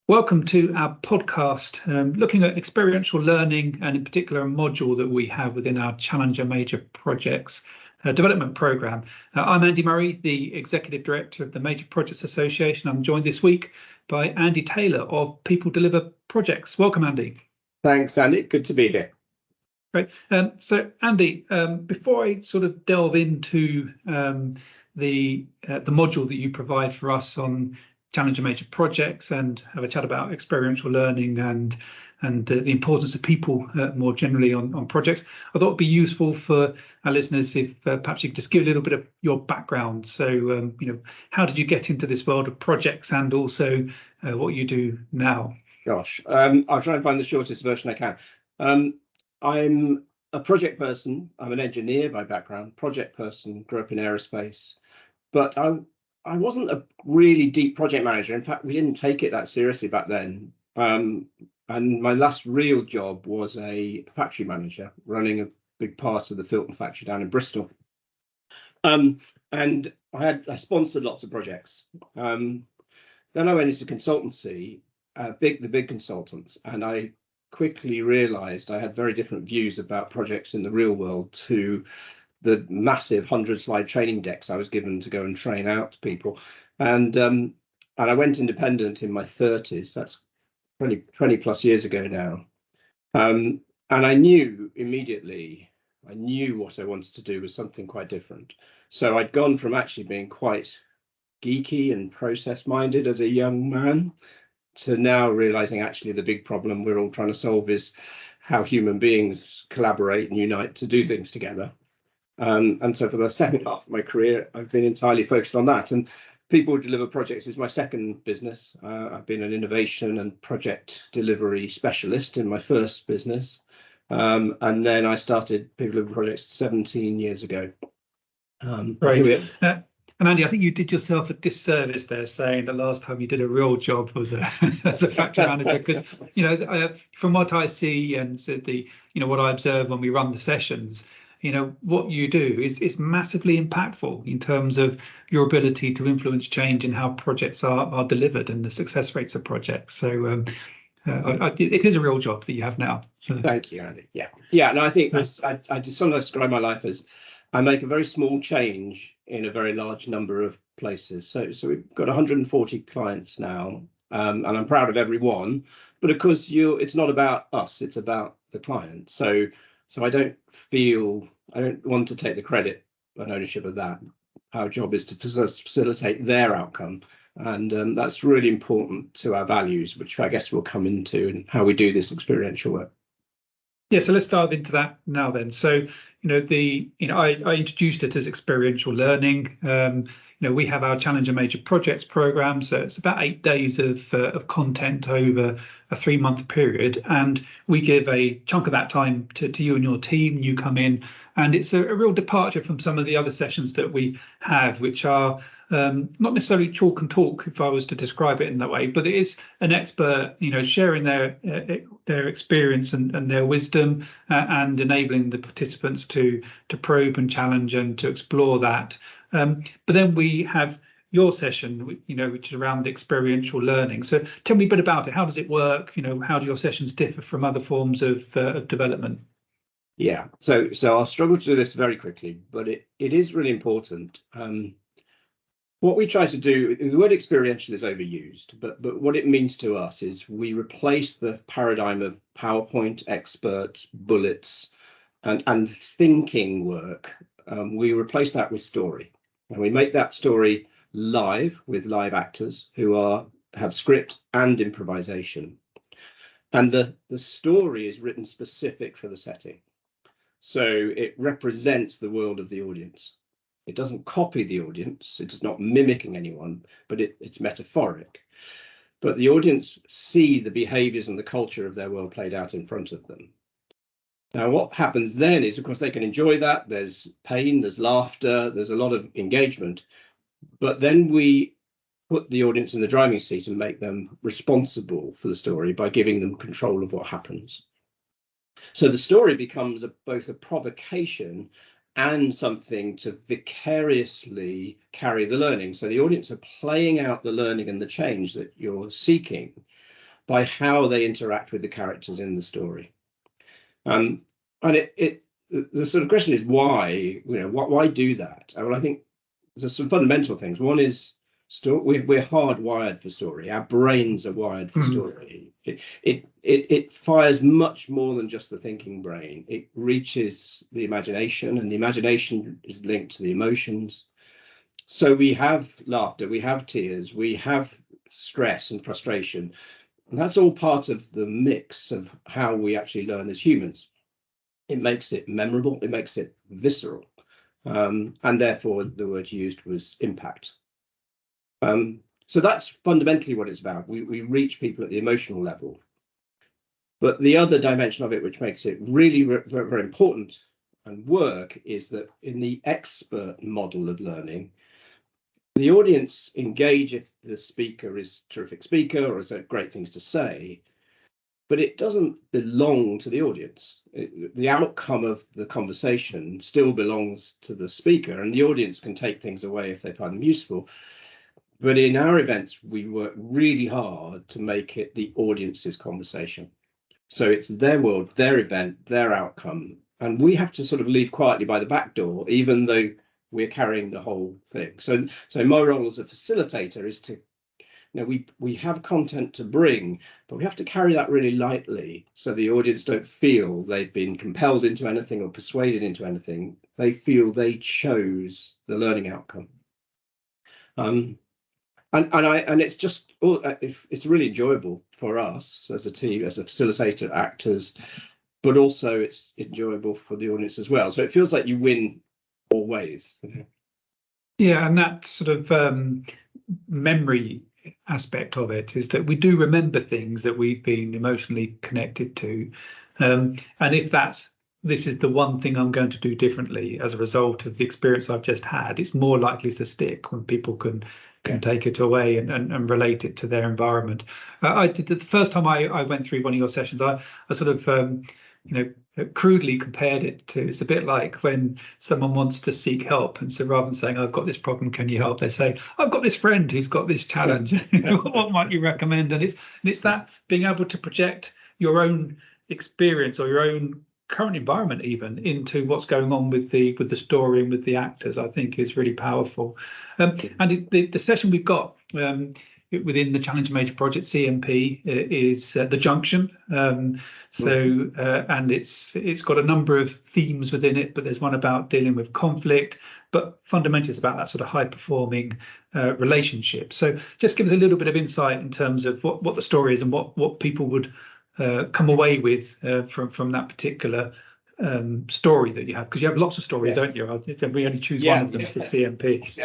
Welcome to our podcast, looking at experiential learning and in particular a module that we have within our Challenger Major Projects development program. I'm Andy Murray, the Executive Director of the Major Projects Association. I'm joined this week by Andy Taylor of People Deliver Projects. Welcome, Andy. Thanks, Andy. Good to be here. Great. So, Andy, before I sort of delve into the module that you provide for us on Challenger Major Projects and have a chat about experiential learning and the importance of people more generally on projects, I thought it'd be useful for our listeners if perhaps you could just give a little bit of your background. So, how did you get into this world of projects and also what you do now? Gosh, I'll try and find the shortest version I can. I'm a project person. I'm an engineer by background, project person, grew up in aerospace, but I wasn't a really deep project manager. In fact, we didn't take it that seriously back then. And my last real job was a factory manager running a big part of the Filton factory down in Bristol. And I sponsored lots of projects. Then I went into consultancy, the big consultants, and I quickly realized I had very different views about projects in the real world to the massive 100-slide training decks I was given to go and train out people. And I went independent in my 30s. That's 20 plus years ago now. And I knew immediately, what I wanted to do was something quite different. So I'd gone from actually being quite geeky and process minded as a young man to now realizing actually the big problem we're all trying to solve is how human beings collaborate and unite to do things together. And so for the second half of my career, I've been entirely focused on that. And People Deliver Projects is my second business. I've been an innovation and project delivery specialist in my first business. And then I started People Deliver Projects 17 years ago. Right. And Andy, I think you did yourself a disservice there saying the last time you did a real job was as a factory manager, because, from what I see and what I observe when we run the sessions, what you do is massively impactful in terms of your ability to influence change in how projects are delivered and the success rates of projects. So it is a real job that you have now. So. Thank you, Andy. Yeah. And I think I just sometimes describe my life as I make a very small change in a very large number of places. So we've got 140 clients now, and I'm proud of every one. But of course, it's not about us; it's about the client. So I don't want to take the credit and ownership of that. Our job is to facilitate their outcome. And that's really important to our values, which I guess we'll come into and how we do this experiential work. Yeah, so let's dive into that now then. So, I introduced it as experiential learning. We have our Challenger Major Projects program, so it's about 8 days of content over a 3-month period, and we give a chunk of that time to you and your team. You come in, and it's a real departure from some of the other sessions that we have, which are not necessarily chalk and talk, if I was to describe it in that way, but it is an expert, sharing their experience and their wisdom and enabling the participants to probe and challenge and to explore that. But then we have your session, which is around the experiential learning. So tell me a bit about it. How does it work? How do your sessions differ from other forms of development? Yeah, so I'll struggle to do this very quickly, but it is really important. What we try to do, the word experiential is overused, but what it means to us is we replace the paradigm of PowerPoint, experts, bullets, and thinking work. We replace that with story, and we make that story live with live actors who have script and improvisation. And the story is written specific for the setting. So it represents the world of the audience. It doesn't copy the audience. It's not mimicking anyone, but it's metaphoric. But the audience see the behaviors and the culture of their world played out in front of them. Now, what happens then is, of course, they can enjoy that. There's pain, there's laughter, there's a lot of engagement. But then we put the audience in the driving seat and make them responsible for the story by giving them control of what happens. So the story becomes both a provocation and something to vicariously carry the learning. So the audience are playing out the learning and the change that you're seeking. by how they interact with the characters in the story. And the sort of question is why, why do that? Well, I think there's some fundamental things. One is we're hardwired for story. Our brains are wired for story. It fires much more than just the thinking brain. It reaches the imagination, and the imagination is linked to the emotions. So we have laughter, we have tears, we have stress and frustration. And that's all part of the mix of how we actually learn as humans. It makes it memorable, it makes it visceral. And therefore, the word used was impact. So that's fundamentally what it's about. We reach people at the emotional level. But the other dimension of it, which makes it really very important and work, is that in the expert model of learning, the audience engage if the speaker is a terrific speaker or has great things to say, but it doesn't belong to the audience. The outcome of the conversation still belongs to the speaker, and the audience can take things away if they find them useful. But in our events, we work really hard to make it the audience's conversation. So it's their world, their event, their outcome. And we have to sort of leave quietly by the back door, even though we're carrying the whole thing. So my role as a facilitator is to, we have content to bring, but we have to carry that really lightly so the audience don't feel they've been compelled into anything or persuaded into anything. They feel they chose the learning outcome. And it's just, it's really enjoyable for us as a team, as a facilitator, actors, but also it's enjoyable for the audience as well. So it feels like you win all ways. Yeah, and that sort of memory aspect of it is that we do remember things that we've been emotionally connected to. And if this is the one thing I'm going to do differently as a result of the experience I've just had, it's more likely to stick when people can take it away and relate it to their environment. I did the first time I went through one of your sessions, I sort of crudely compared it to, it's a bit like when someone wants to seek help, and so rather than saying I've got this problem, can you help, they say I've got this friend who's got this challenge. What might you recommend? And it's that being able to project your own experience or your own current environment even into what's going on with the story and with the actors, I think is really powerful. And the session we've got within the Challenge Major Project CMP is the Junction. And it's got a number of themes within it, but there's one about dealing with conflict, but fundamentally it's about that sort of high performing relationship. So just give us a little bit of insight in terms of what the story is and what people would come away with from that particular story that you have, because you have lots of stories, don't you? We only choose one of them for CMP. See,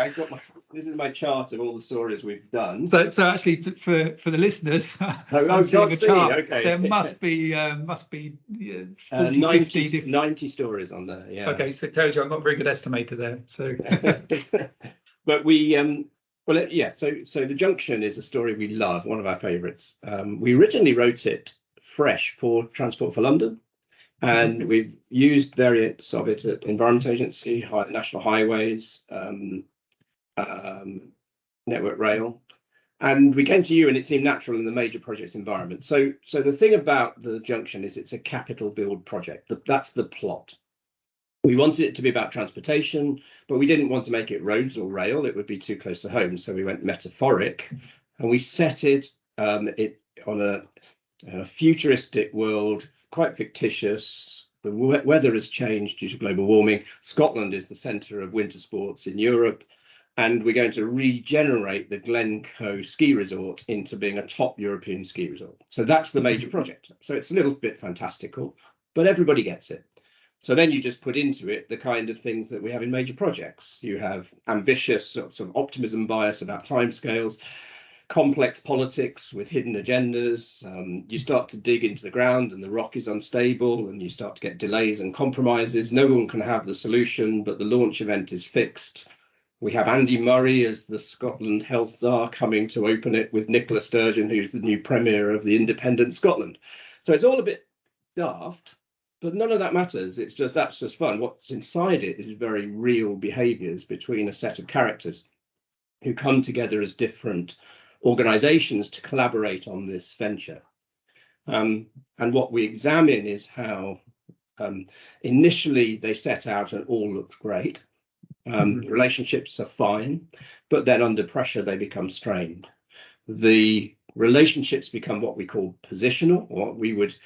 this is my chart of all the stories we've done. So actually, for the listeners, I'm seeing a chart. Okay. There must be 40, 90 stories on there. Yeah. Okay, so it tells you I'm not a very good estimator there. So, but so the Junction is a story we love, one of our favourites. We originally wrote it fresh for Transport for London. And we've used variants of it at Environment Agency, National Highways, Network Rail. And we came to you and it seemed natural in the major projects environment. So the thing about the Junction is it's a capital build project. That's the plot. We wanted it to be about transportation, but we didn't want to make it roads or rail. It would be too close to home. So we went metaphoric and we set it on a futuristic world, quite fictitious. The weather has changed due to global warming. Scotland is the centre of winter sports in Europe, and we're going to regenerate the Glencoe ski resort into being a top European ski resort. So that's the major project. So it's a little bit fantastical, but everybody gets it. So then you just put into it the kind of things that we have in major projects. You have ambitious sort of optimism bias about timescales, complex politics with hidden agendas. You start to dig into the ground and the rock is unstable and you start to get delays and compromises. No one can have the solution, but the launch event is fixed. We have Andy Murray as the Scotland Health Czar coming to open it with Nicola Sturgeon, who's the new Premier of the independent Scotland. So it's all a bit daft, but none of that matters. That's just fun. What's inside it is very real behaviours between a set of characters who come together as different organisations to collaborate on this venture. And what we examine is how initially they set out and all looks great. Relationships are fine, but then under pressure they become strained. The relationships become what we call positional, or what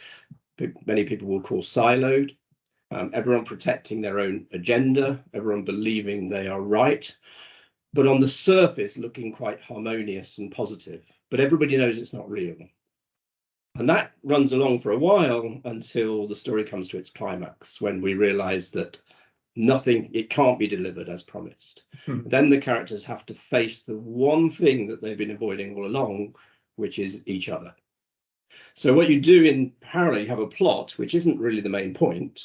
many people will call siloed. Everyone protecting their own agenda, everyone believing they are right, but on the surface looking quite harmonious and positive. But everybody knows it's not real. And that runs along for a while until the story comes to its climax, when we realize that it can't be delivered as promised. Then the characters have to face the one thing that they've been avoiding all along, which is each other. So what you do in parallel, you have a plot, which isn't really the main point,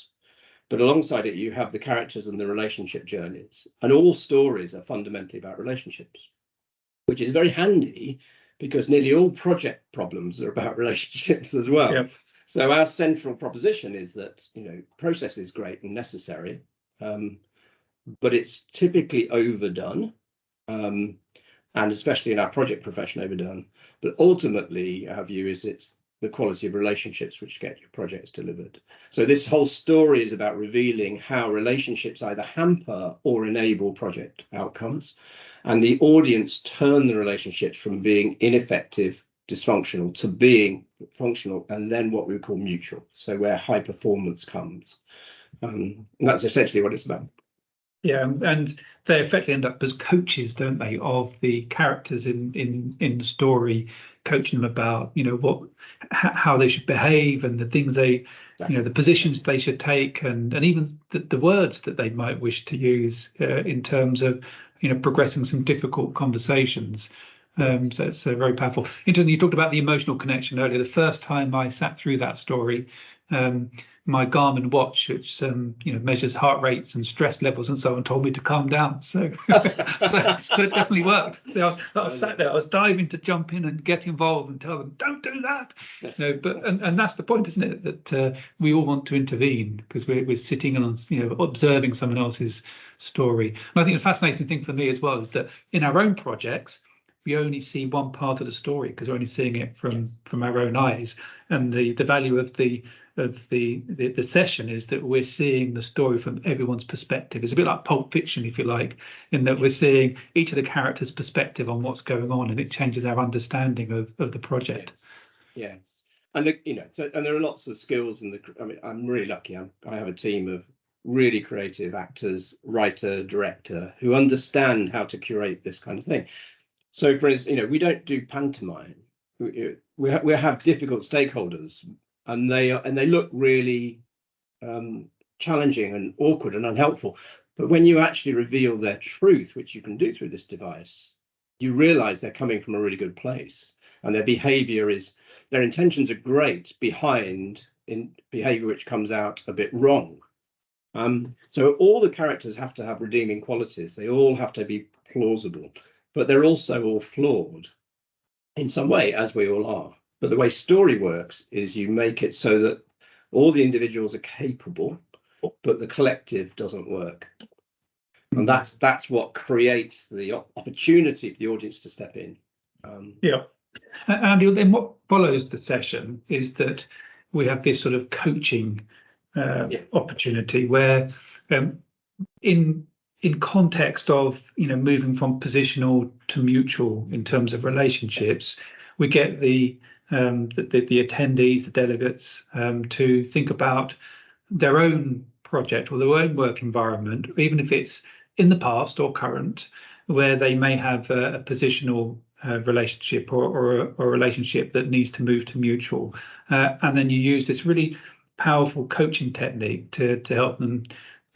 but alongside it, you have the characters and the relationship journeys. And all stories are fundamentally about relationships, which is very handy because nearly all project problems are about relationships as well. Yep. So our central proposition is that, process is great and necessary, but it's typically overdone, and especially in our project profession, overdone. But ultimately, our view is it's the quality of relationships which get your projects delivered. So this whole story is about revealing how relationships either hamper or enable project outcomes, and the audience turn the relationships from being ineffective, dysfunctional, to being functional, and then what we call mutual. So where high performance comes. And that's essentially what it's about. Yeah, and they effectively end up as coaches, don't they, of the characters in the story, coaching them about, how they should behave and the things they, exactly. The positions they should take, and even the words that they might wish to use in terms of, progressing some difficult conversations. So it's very powerful. Interesting, you talked about the emotional connection earlier. The first time I sat through that story, my Garmin watch, which measures heart rates and stress levels and so on, told me to calm down. So it definitely worked. I was sat there, I was diving to jump in and get involved and tell them, don't do that. But that's the point, isn't it? That we all want to intervene because we're sitting and observing someone else's story. And I think the fascinating thing for me as well is that in our own projects, we only see one part of the story because we're only seeing it from our own eyes. And the value of the session is that we're seeing the story from everyone's perspective. It's a bit like Pulp Fiction, if you like, in that we're seeing each of the characters' perspective on what's going on, and it changes our understanding of the project. Yes. And and there are lots of skills I'm really lucky. I have a team of really creative actors, writer, director, who understand how to curate this kind of thing. So, for instance, we don't do pantomime. We have difficult stakeholders, and they look really challenging and awkward and unhelpful. But when you actually reveal their truth, which you can do through this device, you realize they're coming from a really good place, and their intentions are great behind in behavior which comes out a bit wrong. So all the characters have to have redeeming qualities. They all have to be plausible, but they're also all flawed in some way, as we all are. But the way story works is you make it so that all the individuals are capable, but the collective doesn't work. And that's what creates the opportunity for the audience to step in. And then what follows the session is that we have this sort of coaching opportunity where in context of moving from positional to mutual in terms of relationships, we get the attendees, the delegates, to think about their own project or their own work environment, even if it's in the past or current, where they may have a positional relationship or a relationship that needs to move to mutual, and then you use this really powerful coaching technique to help them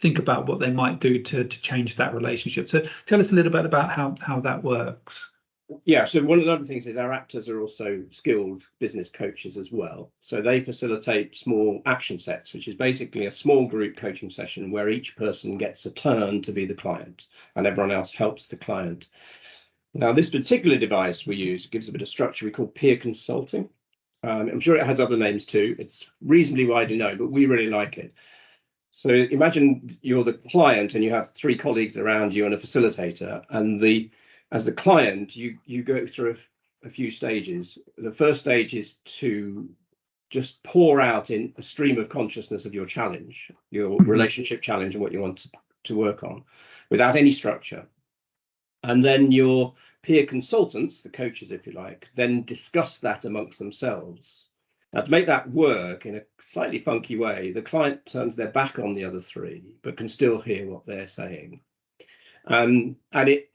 think about what they might do to change that relationship. So tell us a little bit about how that works. Yeah, so one of the other things is our actors are also skilled business coaches as well. So they facilitate small action sets, which is basically a small group coaching session where each person gets a turn to be the client and everyone else helps the client. Now, this particular device we use gives a bit of structure we call peer consulting. I'm sure it has other names too. It's reasonably widely known, but we really like it. So imagine you're the client and you have three colleagues around you and a facilitator, and as the client, you go through a few stages. The first stage is to just pour out in a stream of consciousness of your challenge, your relationship challenge, and what you want to work on, without any structure. And then your peer consultants, the coaches, if you like, then discuss that amongst themselves. Now, to make that work in a slightly funky way, the client turns their back on the other three, but can still hear what they're saying. And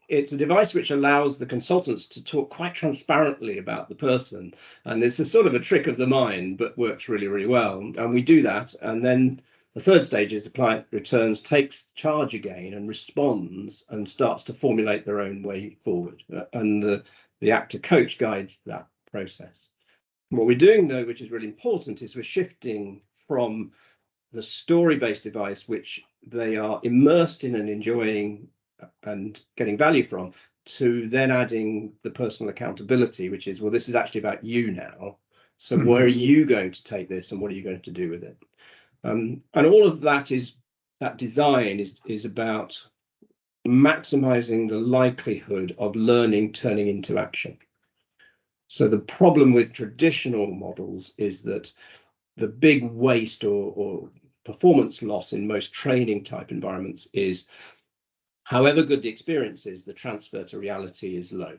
it's a device which allows the consultants to talk quite transparently about the person. And it's a sort of a trick of the mind, but works really, really well. And we do that. And then the third stage is the client returns, takes charge again and responds and starts to formulate their own way forward. And the actor coach guides that process. What we're doing, though, which is really important, is we're shifting from the story-based device, which they are immersed in and enjoying and getting value from, to then adding the personal accountability, which is, well, this is actually about you now. So where are you going to take this and what are you going to do with it? And all of that design is about maximizing the likelihood of learning turning into action. So the problem with traditional models is that the big waste or performance loss in most training type environments is, however good the experience is, the transfer to reality is low.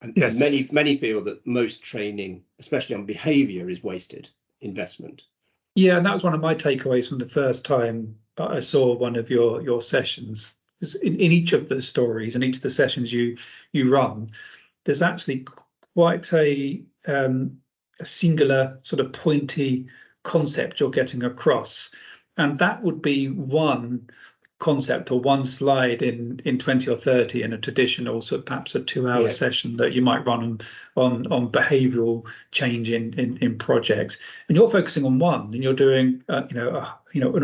And many feel that most training, especially on behavior, is wasted investment. Yeah, and that was one of my takeaways from the first time I saw one of your sessions. In each of the stories and each of the sessions you run, there's actually quite a singular sort of pointy concept you're getting across, and that would be one concept or one slide in 20 or 30 in a traditional, so perhaps a 2-hour session that you might run on behavioral change in projects, and you're focusing on one and you're doing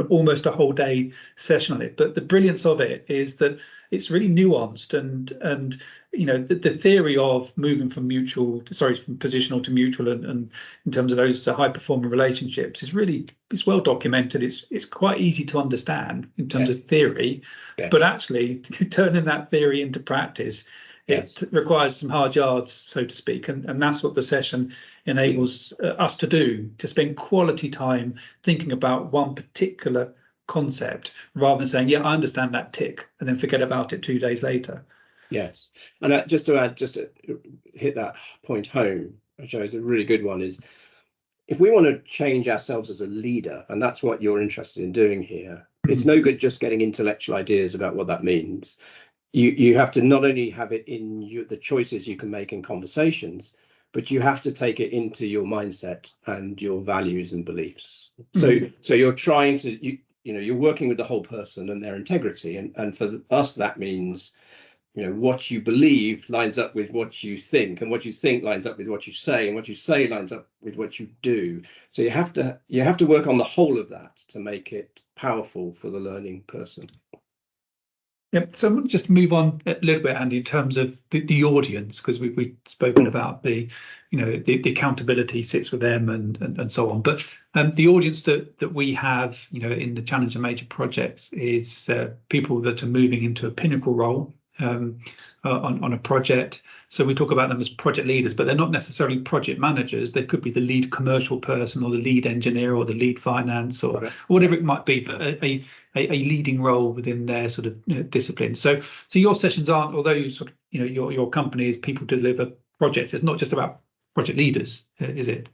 almost a whole day session on it. But the brilliance of it is that it's really nuanced, and the theory of moving from positional to mutual, and in terms of those high performing relationships it's well documented. It's quite easy to understand in terms of theory, but actually turning that theory into practice, it requires some hard yards, so to speak, and that's what the session enables us to do, to spend quality time thinking about one particular concept rather than saying, I understand that tick, and then forget about it 2 days later. Yes. And just to hit that point home, which is a really good one, is if we want to change ourselves as a leader, and that's what you're interested in doing here, it's no good just getting intellectual ideas about what that means. You have to not only have it in the choices you can make in conversations, but you have to take it into your mindset and your values and beliefs. So you're trying to, you're working with the whole person and their integrity. And for us, that means, what you believe lines up with what you think, and what you think lines up with what you say, and what you say lines up with what you do. So you have to work on the whole of that to make it powerful for the learning person. Yep. So I want to just move on a little bit, Andy, in terms of the audience, because we've spoken about the accountability sits with them and so on. But the audience that we have, in the challenge and major projects is people that are moving into a pinnacle role on a project. So we talk about them as project leaders, but they're not necessarily project managers. They could be the lead commercial person or the lead engineer or the lead finance or whatever it might be, but a leading role within their sort of discipline. So your sessions aren't, although you sort of, your company is people deliver projects, it's not just about project leaders, is it?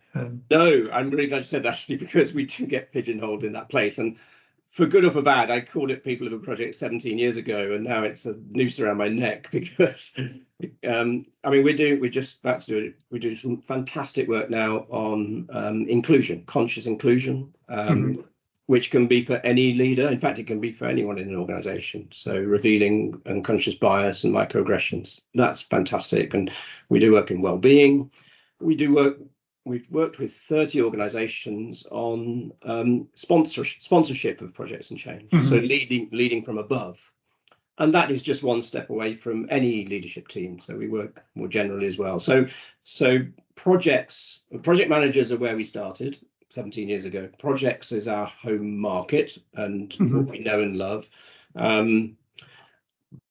No, I'm really glad you said that, actually, because we do get pigeonholed in that place. And for good or for bad, I called it People of a Project 17 years ago, and now it's a noose around my neck because, we're just about to do it. We're doing some fantastic work now on inclusion, conscious inclusion, which can be for any leader. In fact, it can be for anyone in an organization. So revealing unconscious bias and microaggressions, that's fantastic. And we do work in well-being. We've worked with 30 organizations on sponsorship of projects and change. So leading from above. And that is just one step away from any leadership team. So we work more generally as well. So project managers are where we started 17 years ago. Projects is our home market and what we know and love.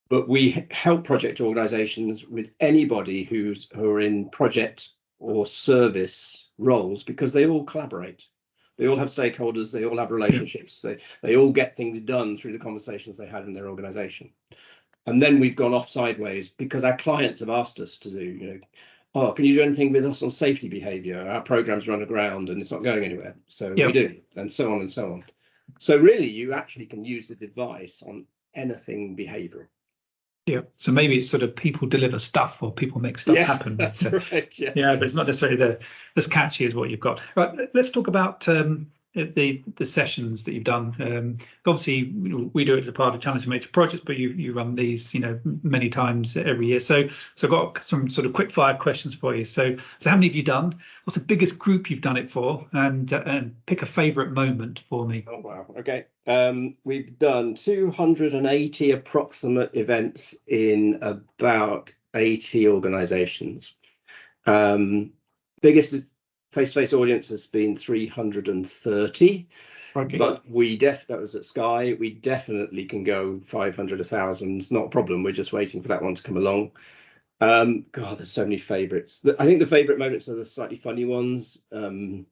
But we help project organizations with anybody who are in project or service roles because they all collaborate. They all have stakeholders, they all have relationships, they all get things done through the conversations they had in their organization. And then we've gone off sideways because our clients have asked us to do, oh, can you do anything with us on safety behavior? Our programs run aground and it's not going anywhere. So we do, and so on and so on. So really, you actually can use the device on anything behavioral. Yeah. So maybe it's sort of people deliver stuff or people make stuff happen. That's right. Yeah, but it's not necessarily as catchy as what you've got. Right. Let's talk about the sessions that you've done. Obviously, we do it as a part of Challenge Major Projects, but you run these, many times every year. So I've got some sort of quick fire questions for you. So how many have you done? What's the biggest group you've done it for? And pick a favourite moment for me. Oh wow. Okay. We've done 280 approximate events in about 80 organisations. Biggest face-to-face audience has been 330. Okay. But that was at Sky. We definitely can go 500, 1,000. It's not a problem. We're just waiting for that one to come along. God, there's so many favourites. I think the favourite moments are the slightly funny ones. Also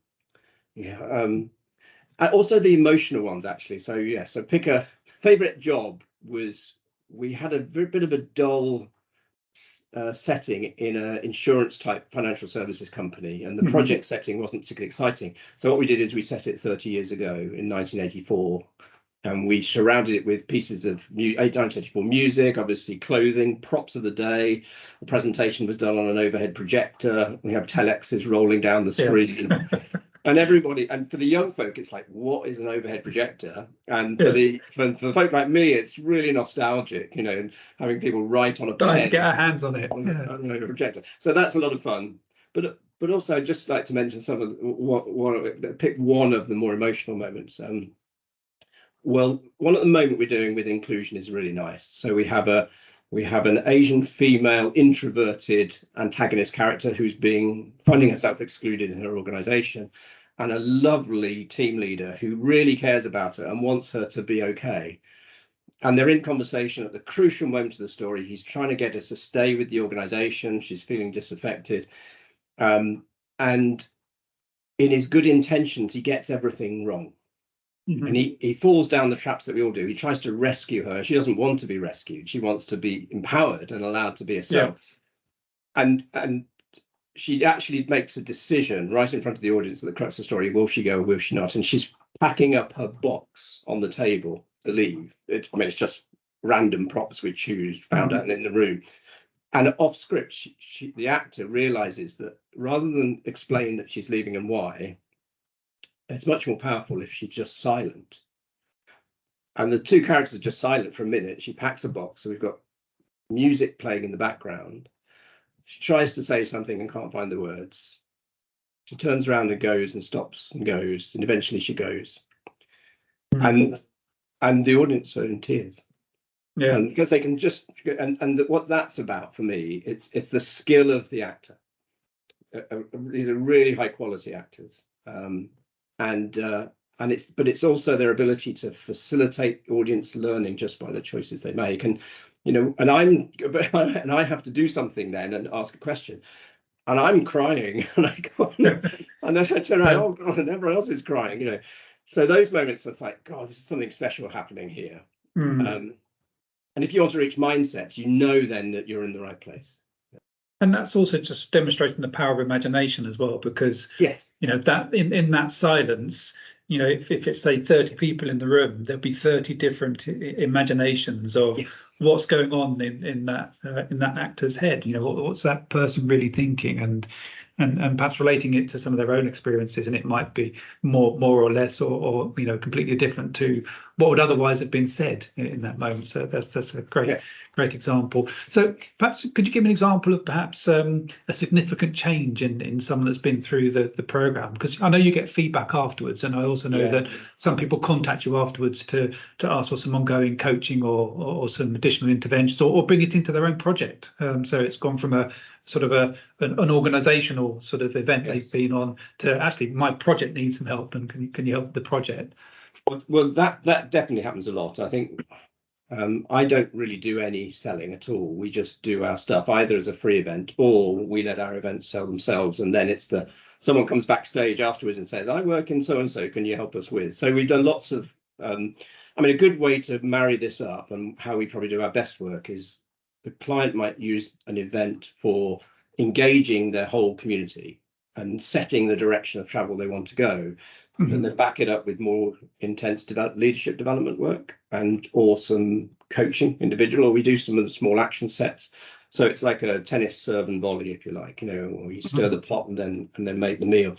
the emotional ones, actually. So pick a favourite job. We had a very bit of a dull setting in an insurance type financial services company, and the project setting wasn't particularly exciting. So what we did is we set it 30 years ago in 1984, and we surrounded it with pieces of 1984 music, obviously clothing, props of the day. The presentation was done on an overhead projector. We have telexes rolling down the screen. Yeah. And everybody, and for the young folk, it's like, what is an overhead projector? And for folk like me, it's really nostalgic, having people write on a pen. To get our hands on it. On a projector. So that's a lot of fun. But also, I'd just like to mention some of pick one of the more emotional moments. One at the moment we're doing with inclusion is really nice. So we have an Asian female introverted antagonist character who's finding herself excluded in her organization, and a lovely team leader who really cares about her and wants her to be okay. And they're in conversation at the crucial moment of the story. He's trying to get her to stay with the organization. She's feeling disaffected. And in his good intentions, he gets everything wrong. And he falls down the traps that we all do. He tries to rescue her. She doesn't want to be rescued. She wants to be empowered and allowed to be herself. Yeah. And she actually makes a decision right in front of the audience at the crux of the story. Will she go or will she not? And she's packing up her box on the table to leave. It's just random props we found out in the room. And off script, the actor realizes that rather than explain that she's leaving and why, it's much more powerful if she's just silent. And the two characters are just silent for a minute. She packs a box, so we've got music playing in the background. She tries to say something and can't find the words. She turns around and goes and stops and goes, and eventually she goes. And the audience are in tears. Yeah. And because they can just what that's about for me, it's the skill of the actor. These are really high quality actors. It's also their ability to facilitate audience learning just by the choices they make. And I have to do something then and ask a question, and I'm crying, and I go, and then I turn around, oh God, and everyone else is crying, So those moments, it's like, God, this is something special happening here. And if you want to reach mindsets, then that you're in the right place. And that's also just demonstrating the power of imagination as well, because yes, that in that silence, if it's say 30 people in the room, there'll be 30 different imaginations of what's going on in that actor's head. What's that person really thinking, and perhaps relating it to some of their own experiences, and it might be more or less or completely different to what would otherwise have been said in that moment. So that's a great example. So perhaps could you give me an example of perhaps a significant change in someone that's been through the program? Because I know you get feedback afterwards, and I also know that some people contact you afterwards to ask for some ongoing coaching or some additional interventions or bring it into their own project. So it's gone from a sort of an organizational sort of event they've been on to actually my project needs some help, and can you help the project? Well, that definitely happens a lot. I think I don't really do any selling at all. We just do our stuff either as a free event or we let our events sell themselves, and then it's the someone comes backstage afterwards and says, I work in so and so, can you help us with? So we've done lots of a good way to marry this up, and how we probably do our best work, is the client might use an event for engaging their whole community and setting the direction of travel they want to go, and then back it up with more intense leadership development work or some coaching individual, or we do some of the small action sets. So it's like a tennis serve and volley, if you like, or you stir the pot and then make the meal.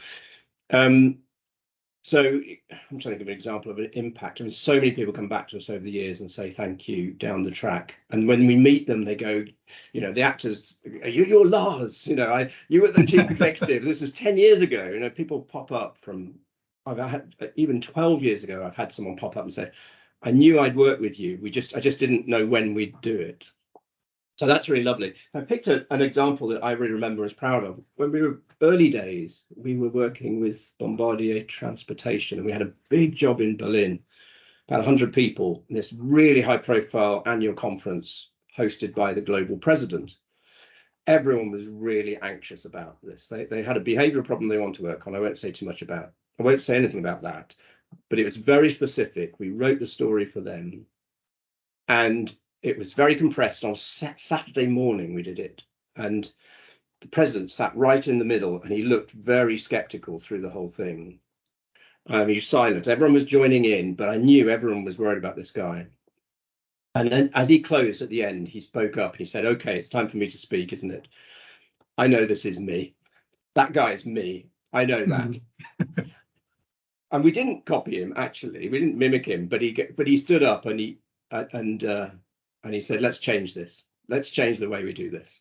So I'm trying to give an example of an impact. So many people come back to us over the years and say thank you down the track. And when we meet them, they go, the actors, you're Lars, you were the chief executive. This is 10 years ago. People pop up from, I've had even 12 years ago, I've had someone pop up and say, I knew I'd work with you. I just didn't know when we'd do it. So that's really lovely. I picked an example that I really remember and was proud of. When we were early days, we were working with Bombardier Transportation, and we had a big job in Berlin, about 100 people, in this really high profile annual conference hosted by the global president. Everyone was really anxious about this. They had a behavioral problem they want to work on. I won't say too much about. I won't say anything about that, but it was very specific. We wrote the story for them, and it was very compressed. On Saturday morning, we did it. And the president sat right in the middle, and he looked very skeptical through the whole thing. He was silent. Everyone was joining in, but I knew everyone was worried about this guy. And then as he closed at the end, he spoke up. He said, OK, it's time for me to speak, isn't it? I know this is me. That guy is me. I know that. And we didn't copy him, actually. We didn't mimic him, but he stood up and he said, let's change this. Let's change the way we do this.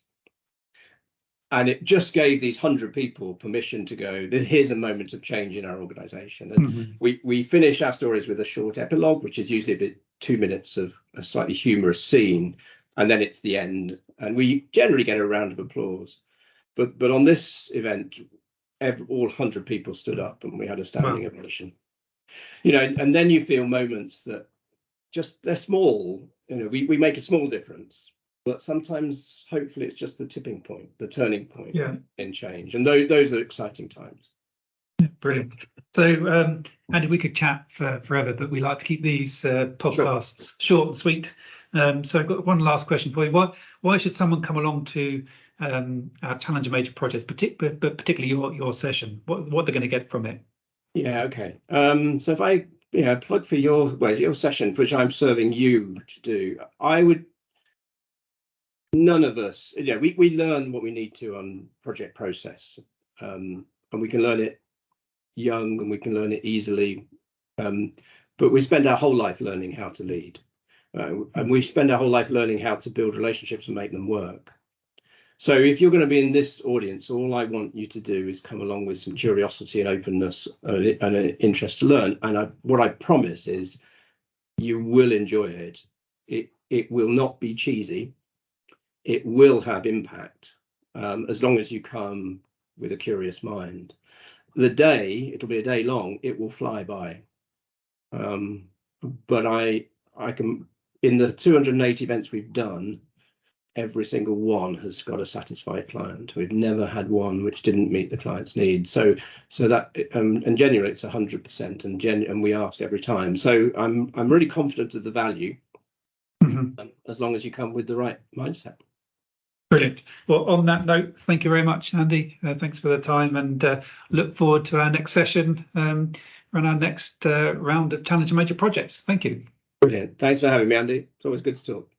And it just gave these 100 people permission to go, here's a moment of change in our organization. And we finish our stories with a short epilogue, which is usually a bit 2 minutes of a slightly humorous scene. And then it's the end. And we generally get a round of applause. But on this event, all 100 people stood up and we had a standing ovation. And then you feel moments that they're small. We make a small difference, but sometimes hopefully it's just the tipping point, the turning point in change. And those are exciting times. Yeah, brilliant. So Andy, we could chat forever, but we like to keep these podcasts short and sweet. So I've got one last question for you. Why should someone come along to our Challenger Major Projects, but particularly your session? What they're going to get from it? Yeah, okay. So if I plug for your session, which I'm serving you to do, none of us, we learn what we need to on project process, and we can learn it young and we can learn it easily, but we spend our whole life learning how to lead, and we spend our whole life learning how to build relationships and make them work. So if you're going to be in this audience, all I want you to do is come along with some curiosity and openness and an interest to learn. And what I promise is you will enjoy it. It will not be cheesy. It will have impact, as long as you come with a curious mind. It'll be a day long. It will fly by. But I can, in the 280 events we've done, every single one has got a satisfied client. We've never had one which didn't meet the client's needs. So that and generally it's 100%, and we ask every time. So I'm really confident of the value, as long as you come with the right mindset. Brilliant. Well, on that note, thank you very much, Andy. Thanks for the time, and look forward to our next session and our next round of Challenger Major Projects. Thank you. Brilliant. Thanks for having me, Andy. It's always good to talk.